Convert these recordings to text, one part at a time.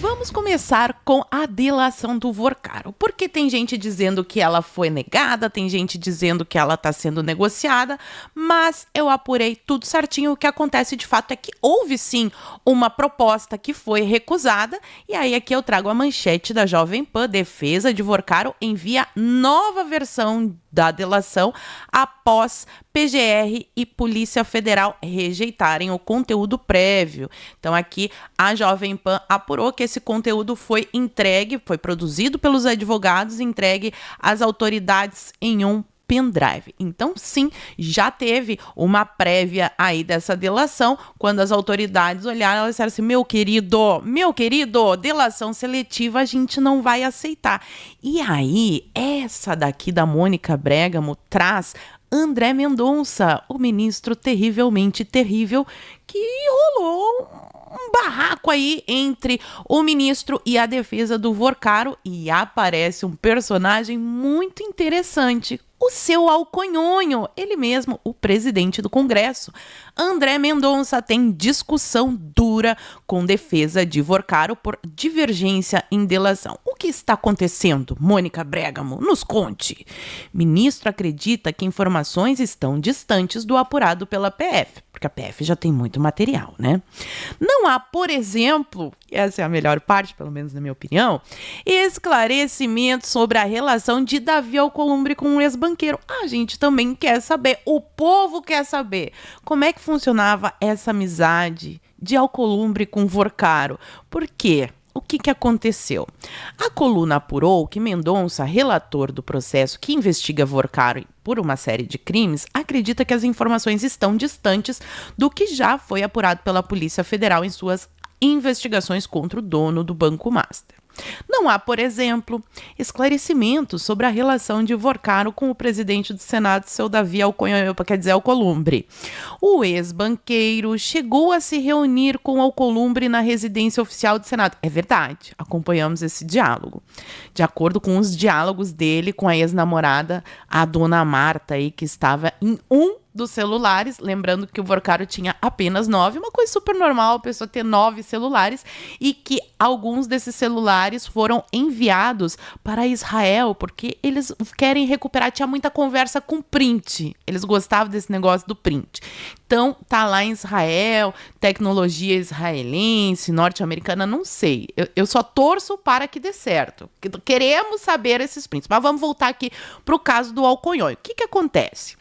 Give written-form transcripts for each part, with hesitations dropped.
Vamos começar com a delação do Vorcaro, porque tem gente dizendo que ela foi negada, tem gente dizendo que ela está sendo negociada, mas eu apurei tudo certinho. O que acontece de fato é que houve sim uma proposta que foi recusada, e aí aqui eu trago a manchete da Jovem Pan: defesa de Vorcaro envia nova versão da delação após PGR e Polícia Federal rejeitarem o conteúdo prévio. Então aqui a Jovem Pan apurou que esse conteúdo foi entregue, foi produzido pelos advogados, entregue às autoridades em um pendrive. Então, sim, já teve uma prévia aí dessa delação. Quando as autoridades olharam, elas disseram assim: meu querido, delação seletiva a gente não vai aceitar. E aí, essa daqui da Mônica Bergamo traz André Mendonça, o ministro terrivelmente terrível, que rolou um barraco aí entre o ministro e a defesa do Vorcaro, e aparece um personagem muito interessante, o seu alconhonho, ele mesmo, o presidente do Congresso. André Mendonça tem discussão dura com defesa de Vorcaro por divergência em delação. O que está acontecendo, Mônica Bergamo? Nos conte. Ministro acredita que informações estão distantes do apurado pela PF, porque a PF já tem muito material, né? Não há, por exemplo, e essa é a melhor parte, pelo menos na minha opinião, esclarecimento sobre a relação de Davi Alcolumbre com o ex-banqueiro. A gente também quer saber, o povo quer saber como é que funcionava essa amizade de Alcolumbre com Vorcaro. Por quê? O que aconteceu? A coluna apurou que Mendonça, relator do processo que investiga Vorcaro por uma série de crimes, acredita que as informações estão distantes do que já foi apurado pela Polícia Federal em suas investigações contra o dono do Banco Master. Não há, por exemplo, esclarecimentos sobre a relação de Vorcaro com o presidente do Senado, seu Davi Alcolumbre. O ex-banqueiro chegou a se reunir com Alcolumbre na residência oficial do Senado. É verdade, acompanhamos esse diálogo. De acordo com os diálogos dele com a ex-namorada, a dona Marta, aí, que estava em dos celulares, lembrando que o Vorcaro tinha apenas 9, uma coisa super normal a pessoa ter 9 celulares, e que alguns desses celulares foram enviados para Israel, porque eles querem recuperar, tinha muita conversa com print, eles gostavam desse negócio do print. Então, tá lá em Israel, tecnologia israelense, norte-americana, não sei. Eu só torço para que dê certo. Queremos saber esses prints. Mas vamos voltar aqui para o caso do Alconhonho. O que acontece?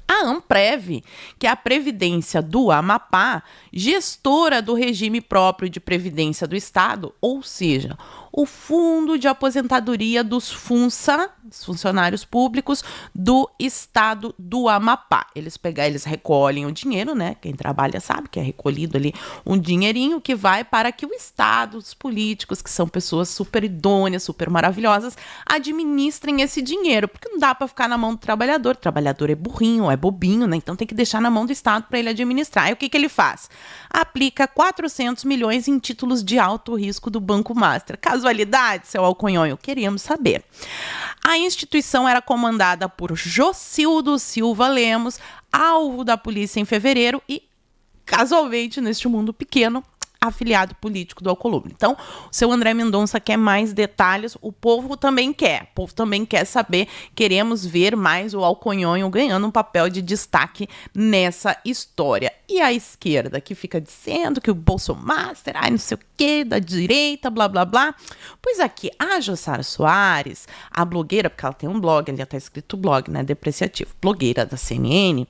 A Amprev, que é a Previdência do Amapá, gestora do regime próprio de previdência do Estado, ou seja, o Fundo de Aposentadoria dos FUNSA, os funcionários públicos do Estado do Amapá. Eles recolhem o dinheiro, né? Quem trabalha sabe que é recolhido ali um dinheirinho que vai para que o Estado, os políticos, que são pessoas super idôneas, super maravilhosas, administrem esse dinheiro, porque não dá para ficar na mão do trabalhador. O trabalhador é burrinho, é bobinho, né? Então tem que deixar na mão do Estado para ele administrar. E o que ele faz? Aplica 400 milhões em títulos de alto risco do Banco Master. Casualidade, seu Alconhonho? Queremos saber. A instituição era comandada por Jocildo Silva Lemos, alvo da polícia em fevereiro e, casualmente, neste mundo pequeno, afiliado político do Alcolumbre. Então, o seu André Mendonça quer mais detalhes, o povo também quer saber, queremos ver mais o Alconhonho ganhando um papel de destaque nessa história. E a esquerda, que fica dizendo que o Bolsonaro, não sei o quê, da direita, blá, blá, blá. Pois aqui, a Jussara Soares, a blogueira, porque ela tem um blog, ali está escrito blog, né, depreciativo, blogueira da CNN,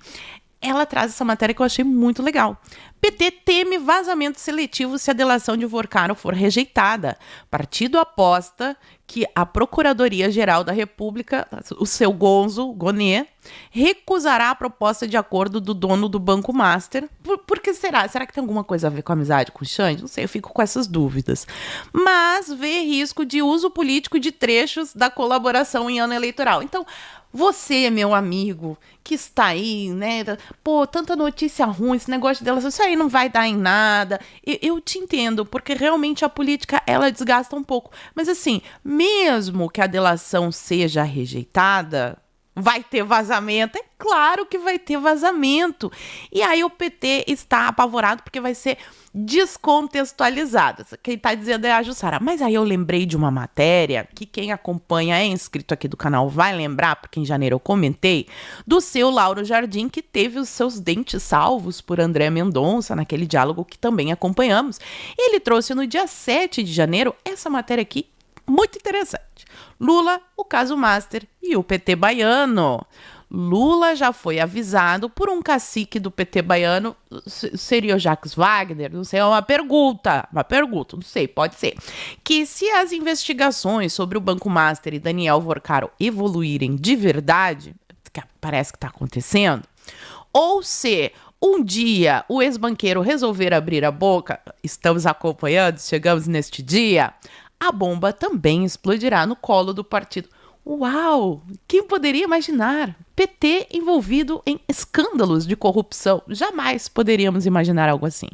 ela traz essa matéria que eu achei muito legal. PT teme vazamento seletivo se a delação de Vorcaro for rejeitada. Partido aposta que a Procuradoria-Geral da República, o seu Gonê, recusará a proposta de acordo do dono do Banco Master. Por que será? Será que tem alguma coisa a ver com a amizade com o Xande? Não sei, eu fico com essas dúvidas. Mas vê risco de uso político de trechos da colaboração em ano eleitoral. Então, você, meu amigo, que está aí, né? Pô, tanta notícia ruim, esse negócio de delação, isso aí não vai dar em nada. Eu te entendo, porque realmente a política, ela desgasta um pouco. Mas assim, mesmo que a delação seja rejeitada, vai ter vazamento? É claro que vai ter vazamento. E aí o PT está apavorado porque vai ser descontextualizado. Quem está dizendo é a Jussara. Mas aí eu lembrei de uma matéria que quem acompanha, é inscrito aqui do canal, vai lembrar, porque em janeiro eu comentei, do seu Lauro Jardim, que teve os seus dentes salvos por André Mendonça, naquele diálogo que também acompanhamos. Ele trouxe no dia 7 de janeiro essa matéria aqui, muito interessante. Lula, o caso Master e o PT baiano. Lula já foi avisado por um cacique do PT baiano, seria o Jacques Wagner, não sei, é uma pergunta, não sei, pode ser, que se as investigações sobre o Banco Master e Daniel Vorcaro evoluírem de verdade, que parece que está acontecendo, ou se um dia o ex-banqueiro resolver abrir a boca, estamos acompanhando, chegamos neste dia, a bomba também explodirá no colo do partido. Uau! Quem poderia imaginar? PT envolvido em escândalos de corrupção. Jamais poderíamos imaginar algo assim.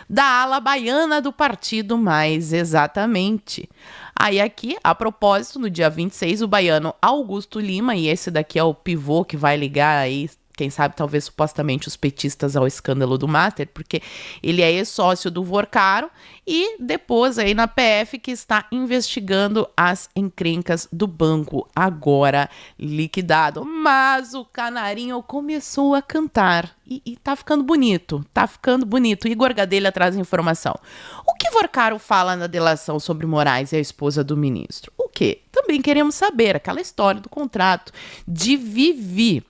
Da ala baiana do partido, mais exatamente. Aí aqui, a propósito, no dia 26, o baiano Augusto Lima, e esse daqui é o pivô que vai ligar aí, quem sabe, talvez, supostamente, os petistas ao escândalo do Master, porque ele é ex-sócio do Vorcaro e depois aí na PF que está investigando as encrencas do banco, agora liquidado. Mas o canarinho começou a cantar e tá ficando bonito, Igor Gadelha traz informação. O que Vorcaro fala na delação sobre Moraes e a esposa do ministro? O quê? Também queremos saber, aquela história do contrato de Vivi.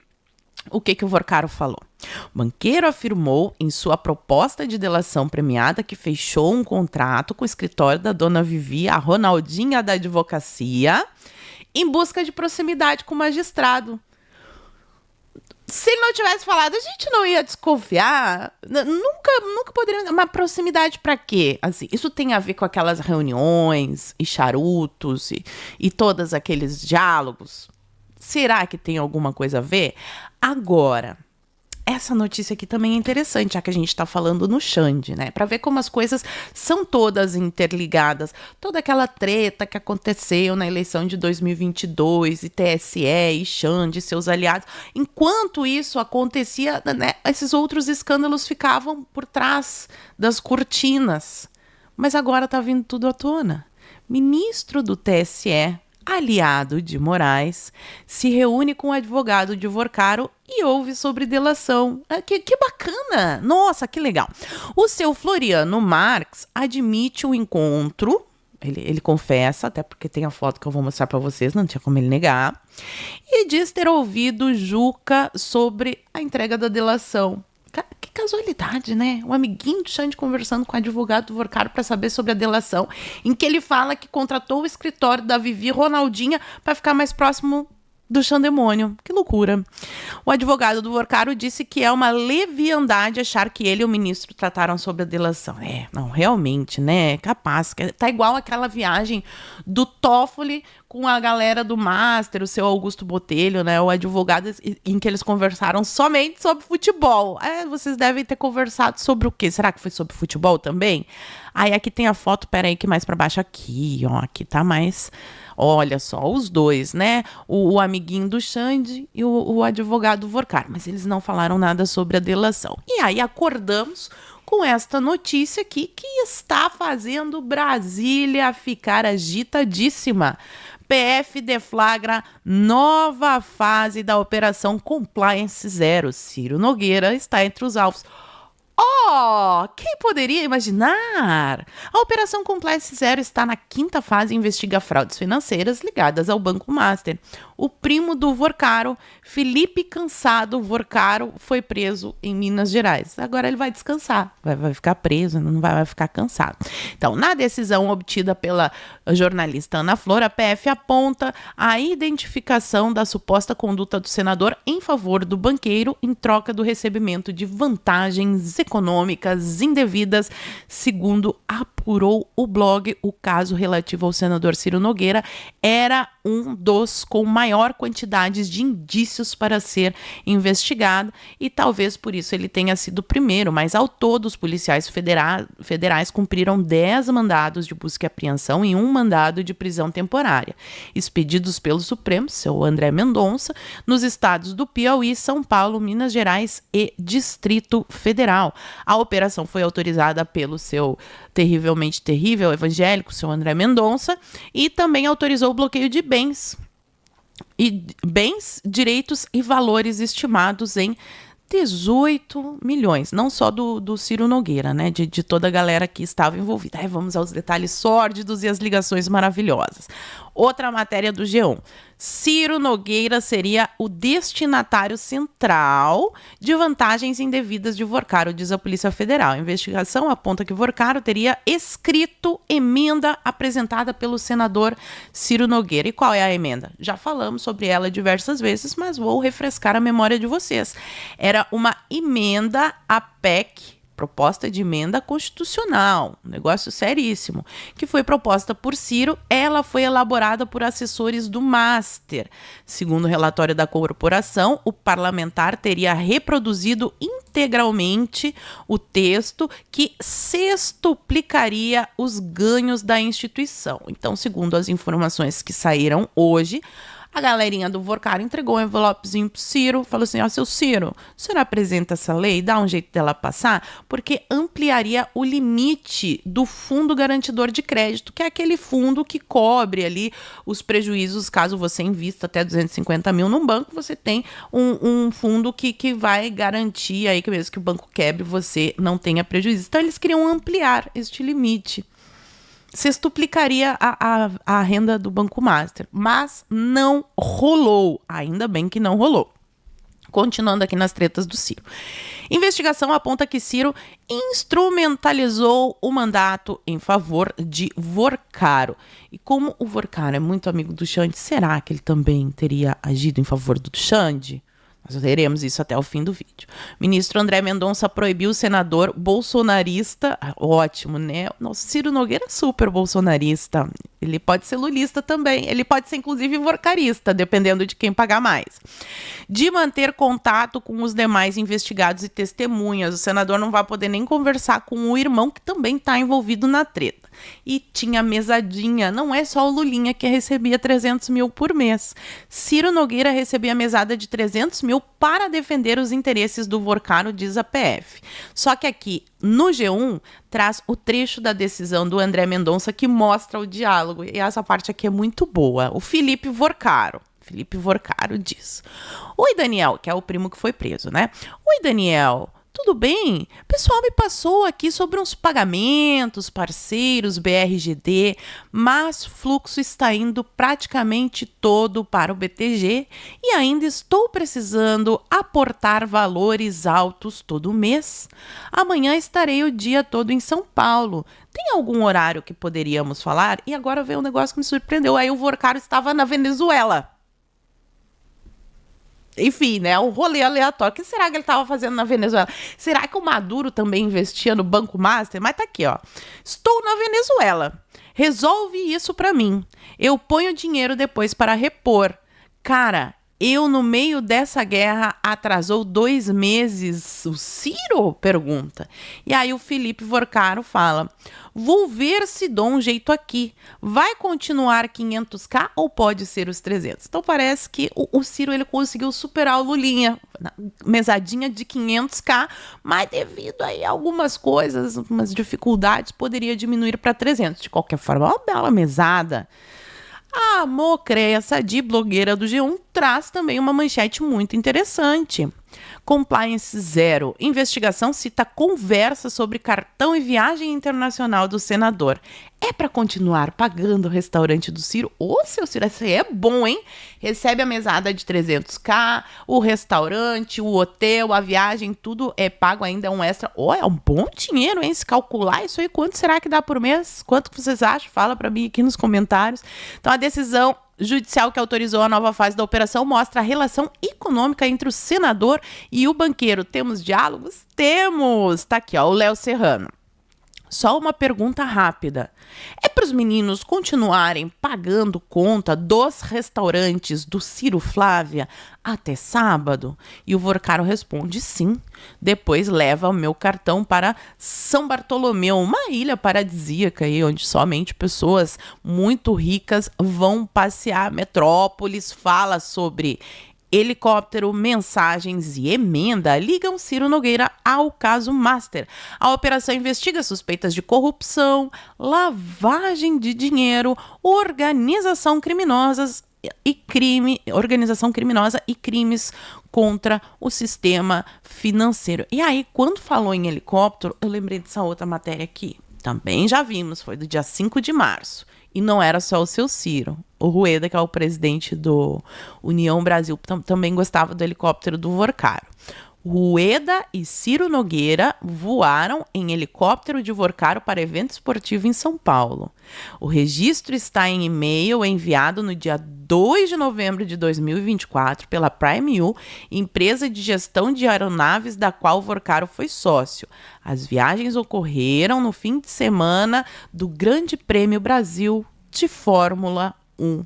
O que o Vorcaro falou? O banqueiro afirmou em sua proposta de delação premiada que fechou um contrato com o escritório da dona Vivi, a Ronaldinha da advocacia, em busca de proximidade com o magistrado. Se ele não tivesse falado, a gente não ia desconfiar. Nunca poderia. Uma proximidade para quê? Assim, isso tem a ver com aquelas reuniões e charutos e todos aqueles diálogos. Será que tem alguma coisa a ver? Agora, essa notícia aqui também é interessante, já que a gente está falando no Xande, né? Para ver como as coisas são todas interligadas. Toda aquela treta que aconteceu na eleição de 2022, e TSE, e Xande, e seus aliados. Enquanto isso acontecia, né, esses outros escândalos ficavam por trás das cortinas. Mas agora está vindo tudo à tona. Ministro do TSE, aliado de Moraes, se reúne com o advogado de Vorcaro e ouve sobre delação. Que bacana! Nossa, que legal! O seu Floriano Marques admite o encontro, ele confessa, até porque tem a foto que eu vou mostrar para vocês, não tinha como ele negar, e diz ter ouvido Juca sobre a entrega da delação. Que casualidade, né? Um amiguinho do Xande conversando com o advogado do Vorcaro para saber sobre a delação, em que ele fala que contratou o escritório da Vivi Ronaldinha para ficar mais próximo do Xandemônio. Que loucura. O advogado do Vorcaro disse que é uma leviandade achar que ele e o ministro trataram sobre a delação. Não, realmente, né? Capaz. Tá igual aquela viagem do Toffoli com a galera do Master, o seu Augusto Botelho, né? O advogado em que eles conversaram somente sobre futebol. Vocês devem ter conversado sobre o quê? Será que foi sobre futebol também? Aí aqui tem a foto, peraí, que mais pra baixo aqui, ó. Aqui tá mais... Olha só, os dois, né? O amiguinho do Xande e o advogado Vorcaro. Mas eles não falaram nada sobre a delação. E aí acordamos com esta notícia aqui que está fazendo Brasília ficar agitadíssima. PF deflagra nova fase da Operação Compliance Zero. Ciro Nogueira está entre os alvos. Quem poderia imaginar? A Operação Compliance Zero está na 5ª fase e investiga fraudes financeiras ligadas ao Banco Master. O primo do Vorcaro, Felipe Cansado Vorcaro, foi preso em Minas Gerais. Agora ele vai descansar, vai ficar preso, não vai ficar cansado. Então, na decisão obtida pela jornalista Ana Flor, a PF aponta a identificação da suposta conduta do senador em favor do banqueiro em troca do recebimento de vantagens econômicas econômicas indevidas, segundo apurou o blog. O caso relativo ao senador Ciro Nogueira era um dos com maior quantidade de indícios para ser investigado e talvez por isso ele tenha sido o primeiro, mas ao todo os policiais federais cumpriram 10 mandados de busca e apreensão e um mandado de prisão temporária, expedidos pelo Supremo, seu André Mendonça, nos estados do Piauí, São Paulo, Minas Gerais e Distrito Federal. A operação foi autorizada pelo seu terrivelmente terrível evangélico, seu André Mendonça, e também autorizou o bloqueio de bens, direitos e valores estimados em 18 milhões, não só do Ciro Nogueira, né, de toda a galera que estava envolvida. Aí vamos aos detalhes sórdidos e as ligações maravilhosas. Outra matéria do G1. Ciro Nogueira seria o destinatário central de vantagens indevidas de Vorcaro, diz a Polícia Federal. A investigação aponta que Vorcaro teria escrito emenda apresentada pelo senador Ciro Nogueira. E qual é a emenda? Já falamos sobre ela diversas vezes, mas vou refrescar a memória de vocês. Era uma emenda à PEC, proposta de emenda constitucional, um negócio seríssimo, que foi proposta por Ciro. Ela foi elaborada por assessores do Master. Segundo o relatório da corporação, o parlamentar teria reproduzido integralmente o texto que sextuplicaria os ganhos da instituição. Então, segundo as informações que saíram hoje, a galerinha do Vorcaro entregou um envelopezinho pro Ciro, falou assim, seu Ciro, o senhor apresenta essa lei, dá um jeito dela passar, porque ampliaria o limite do fundo garantidor de crédito, que é aquele fundo que cobre ali os prejuízos, caso você invista até 250 mil num banco, você tem um fundo que vai garantir aí que mesmo que o banco quebre, você não tenha prejuízo. Então eles queriam ampliar este limite. Sextuplicaria a renda do Banco Master, mas não rolou. Ainda bem que não rolou. Continuando aqui nas tretas do Ciro. Investigação aponta que Ciro instrumentalizou o mandato em favor de Vorcaro. E como o Vorcaro é muito amigo do Xande, será que ele também teria agido em favor do Xande? Nós veremos isso até o fim do vídeo. O ministro André Mendonça proibiu o senador bolsonarista. Ótimo, né? Nosso Ciro Nogueira é super bolsonarista. Ele pode ser lulista também. Ele pode ser, inclusive, vorcarista, dependendo de quem pagar mais. De manter contato com os demais investigados e testemunhas. O senador não vai poder nem conversar com o irmão, que também está envolvido na treta. E tinha mesadinha. Não é só o Lulinha que recebia 300 mil por mês. Ciro Nogueira recebia mesada de 300 mil para defender os interesses do Vorcaro, diz a PF. Só que aqui no G1 traz o trecho da decisão do André Mendonça que mostra o diálogo. E essa parte aqui é muito boa. O Felipe Vorcaro diz: Oi, Daniel, que é o primo que foi preso, né? Oi, Daniel. Tudo bem? O pessoal me passou aqui sobre uns pagamentos, parceiros, BRGD, mas o fluxo está indo praticamente todo para o BTG e ainda estou precisando aportar valores altos todo mês. Amanhã estarei o dia todo em São Paulo. Tem algum horário que poderíamos falar? E agora veio um negócio que me surpreendeu. Aí o Vorcaro estava na Venezuela. Enfim, né, um rolê aleatório. O que será que ele estava fazendo na Venezuela? Será que o Maduro também investia no Banco Master? Mas tá aqui, ó. Estou na Venezuela. Resolve isso para mim. Eu ponho dinheiro depois para repor. Cara, eu no meio dessa guerra atrasou 2 meses. O Ciro? Pergunta. E aí o Felipe Vorcaro fala: vou ver se dou um jeito aqui. Vai continuar 500k ou pode ser os 300? Então parece que o Ciro ele conseguiu superar o Lulinha. Mesadinha de 500k, mas devido aí a algumas coisas, umas dificuldades, poderia diminuir para 300. De qualquer forma, uma bela mesada. A Mocressa, de blogueira do G1, traz também uma manchete muito interessante. Compliance zero. Investigação cita conversa sobre cartão e viagem internacional do senador. É para continuar pagando o restaurante do Ciro? Ô, seu Ciro, esse aí é bom, hein? Recebe a mesada de 300k, o restaurante, o hotel, a viagem, tudo é pago ainda, é um extra. Ô, é um bom dinheiro, hein? Se calcular isso aí, quanto será que dá por mês? Quanto que vocês acham? Fala para mim aqui nos comentários. Então, a decisão judicial que autorizou a nova fase da operação mostra a relação econômica entre o senador e o banqueiro. Temos diálogos? Temos! Tá aqui, ó, o Léo Serrano. Só uma pergunta rápida. É para os meninos continuarem pagando conta dos restaurantes do Ciro Flávia até sábado? E o Vorcaro responde sim. Depois leva o meu cartão para São Bartolomeu, uma ilha paradisíaca aí, onde somente pessoas muito ricas vão passear. Metrópolis fala sobre helicóptero, mensagens e emenda ligam Ciro Nogueira ao caso Master. A operação investiga suspeitas de corrupção, lavagem de dinheiro, organização criminosa e crimes contra o sistema financeiro. E aí, quando falou em helicóptero, eu lembrei dessa outra matéria aqui. Também já vimos, foi do dia 5 de março. E não era só o seu Ciro. O Rueda, que é o presidente do União Brasil, também gostava do helicóptero do Vorcaro. Rueda e Ciro Nogueira voaram em helicóptero de Vorcaro para evento esportivo em São Paulo. O registro está em e-mail enviado no dia 2 de novembro de 2024 pela Prime U, empresa de gestão de aeronaves da qual Vorcaro foi sócio. As viagens ocorreram no fim de semana do Grande Prêmio Brasil de Fórmula 1.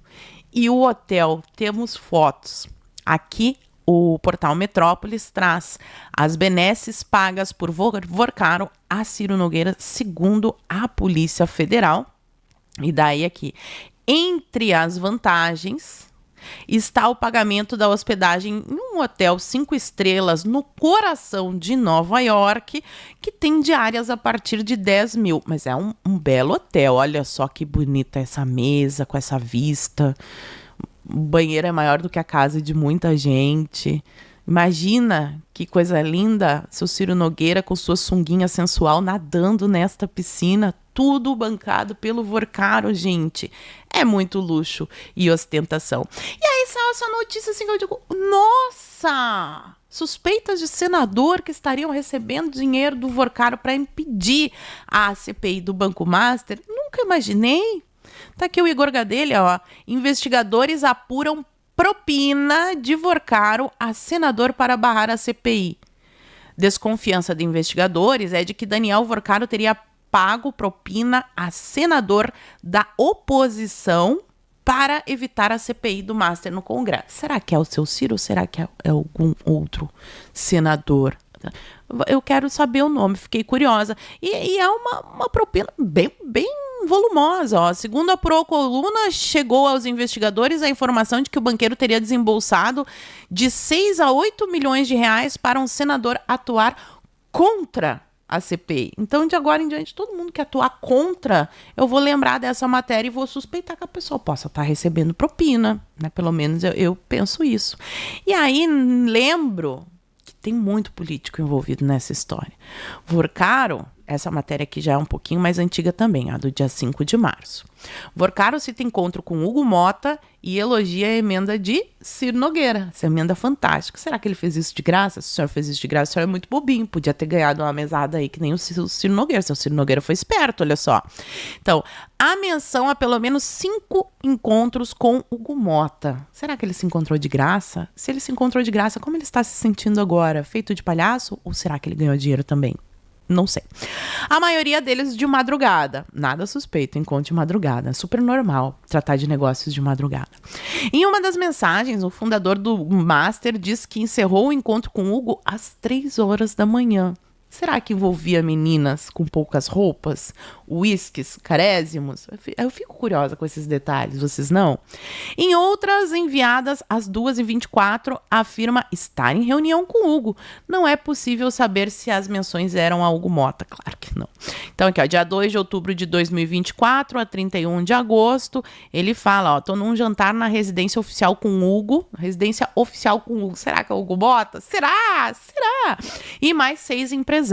E o hotel, temos fotos. Aqui, o portal Metrópolis traz as benesses pagas por Vorcaro a Ciro Nogueira, segundo a Polícia Federal. E daí aqui, entre as vantagens, está o pagamento da hospedagem em um hotel 5 estrelas no coração de Nova York, que tem diárias a partir de 10 mil. Mas é um belo hotel, olha só que bonita essa mesa com essa vista. O banheiro é maior do que a casa de muita gente. Imagina que coisa linda, seu Ciro Nogueira com sua sunguinha sensual nadando nesta piscina, tudo bancado pelo Vorcaro, gente. É muito luxo e ostentação. E aí saiu essa notícia assim que eu digo, nossa! Suspeitas de senador que estariam recebendo dinheiro do Vorcaro para impedir a CPI do Banco Master. Nunca imaginei. Tá aqui o Igor Gadelha, ó. Investigadores apuram propina de Vorcaro a senador para barrar a CPI. Desconfiança de investigadores é de que Daniel Vorcaro teria pago propina a senador da oposição para evitar a CPI do Master no Congresso. Será que é o seu Ciro ou será que é algum outro senador? Eu quero saber o nome, fiquei curiosa. E é uma propina bem volumosa. Ó. Segundo a Procoluna, chegou aos investigadores a informação de que o banqueiro teria desembolsado de 6 a 8 milhões de reais para um senador atuar contra a CPI. Então, de agora em diante, todo mundo que atuar contra, eu vou lembrar dessa matéria e vou suspeitar que a pessoa possa estar recebendo propina, né? Pelo menos eu penso isso. E aí, lembro que tem muito político envolvido nessa história. Vorcaro, essa matéria aqui já é um pouquinho mais antiga também, a do dia 5 de março. Vorcaro cita encontro com Hugo Mota e elogia a emenda de Ciro Nogueira. Essa emenda é fantástica. Será que ele fez isso de graça? Se o senhor fez isso de graça, o senhor é muito bobinho. Podia ter ganhado uma mesada aí que nem o Ciro Nogueira. Se o Ciro Nogueira foi esperto, olha só. Então, há menção a pelo menos 5 encontros com Hugo Mota. Será que ele se encontrou de graça? Se ele se encontrou de graça, como ele está se sentindo agora? Feito de palhaço? Ou será que ele ganhou dinheiro também? Não sei. A maioria deles de madrugada. Nada suspeito, encontro de madrugada. Super normal tratar de negócios de madrugada. Em uma das mensagens, o fundador do Master diz que encerrou o encontro com Hugo às 3 horas da manhã. Será que envolvia meninas com poucas roupas? Uísques, carésimos? Eu fico curiosa com esses detalhes, vocês não? Em outras enviadas às 2h24, afirma estar em reunião com Hugo. Não é possível saber se as menções eram a Hugo Mota, claro que não. Então aqui, ó, dia 2 de outubro de 2024 a 31 de agosto, ele fala, ó, tô num jantar na residência oficial com Hugo. Residência oficial com Hugo. Será que é o Hugo Mota? Será? E mais 6 empresários.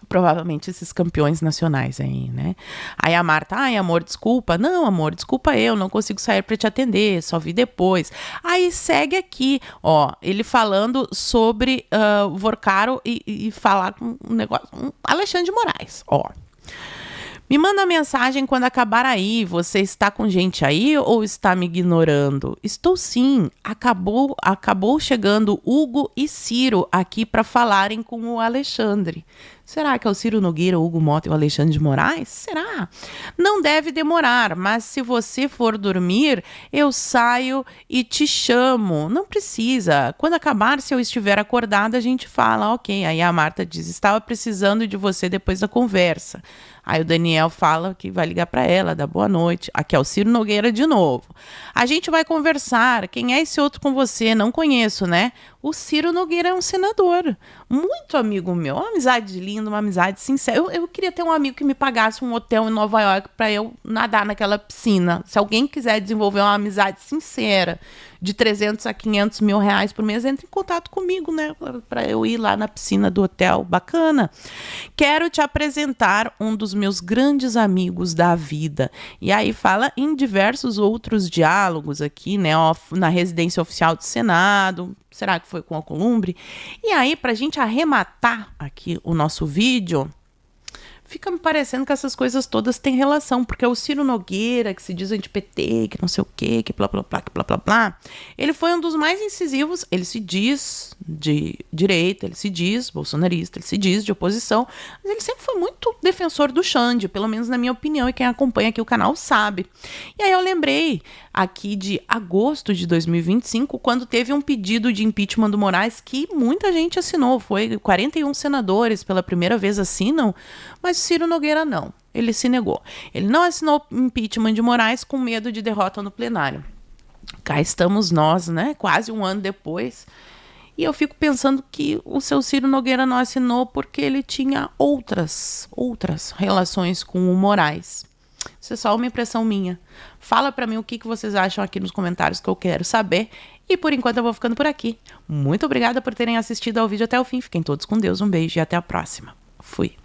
Provavelmente esses campeões nacionais aí, né? Aí a Marta, ai amor, desculpa. Não, amor, desculpa eu, não consigo sair para te atender, só vi depois. Aí segue aqui, ó, ele falando sobre Vorcaro e falar com um negócio, Alexandre de Moraes, ó. Me manda mensagem quando acabar aí. Você está com gente aí ou está me ignorando? Estou sim. Acabou chegando Hugo e Ciro aqui para falarem com o Alexandre. Será que é o Ciro Nogueira, o Hugo Mota e o Alexandre de Moraes? Será? Não deve demorar, mas se você for dormir, eu saio e te chamo. Não precisa. Quando acabar, se eu estiver acordada, a gente fala, ok. Aí a Marta diz, estava precisando de você depois da conversa. Aí o Daniel fala que vai ligar para ela, dá boa noite. Aqui é o Ciro Nogueira de novo. A gente vai conversar. Quem é esse outro com você? Não conheço, né? O Ciro Nogueira é um senador, muito amigo meu, uma amizade linda, uma amizade sincera. Eu queria ter um amigo que me pagasse um hotel em Nova York para eu nadar naquela piscina. Se alguém quiser desenvolver uma amizade sincera de 300 a 500 mil reais por mês, entre em contato comigo, né? Para eu ir lá na piscina do hotel. Bacana. Quero te apresentar um dos meus grandes amigos da vida. E aí fala em diversos outros diálogos aqui, né? Na residência oficial do Senado. Será que foi com a Alcolumbre? E aí, para a gente arrematar aqui o nosso vídeo, fica me parecendo que essas coisas todas têm relação, porque o Ciro Nogueira, que se diz anti-PT, que não sei o quê, que blá, blá, blá, que blá, blá, blá, ele foi um dos mais incisivos, ele se diz de direita, ele se diz bolsonarista, ele se diz de oposição, mas ele sempre foi muito defensor do Xande, pelo menos na minha opinião, e quem acompanha aqui o canal sabe. E aí eu lembrei aqui de agosto de 2025, quando teve um pedido de impeachment do Moraes que muita gente assinou, foi 41 senadores pela primeira vez assinam, mas Ciro Nogueira não, ele se negou. Ele não assinou impeachment de Moraes com medo de derrota no plenário. Cá estamos nós, né, quase um ano depois, e eu fico pensando que o seu Ciro Nogueira não assinou porque ele tinha outras relações com o Moraes. Isso é só uma impressão minha. Fala pra mim o que vocês acham aqui nos comentários, que eu quero saber. E por enquanto eu vou ficando por aqui. Muito obrigada por terem assistido ao vídeo até o fim. Fiquem todos com Deus, um beijo e até a próxima. Fui.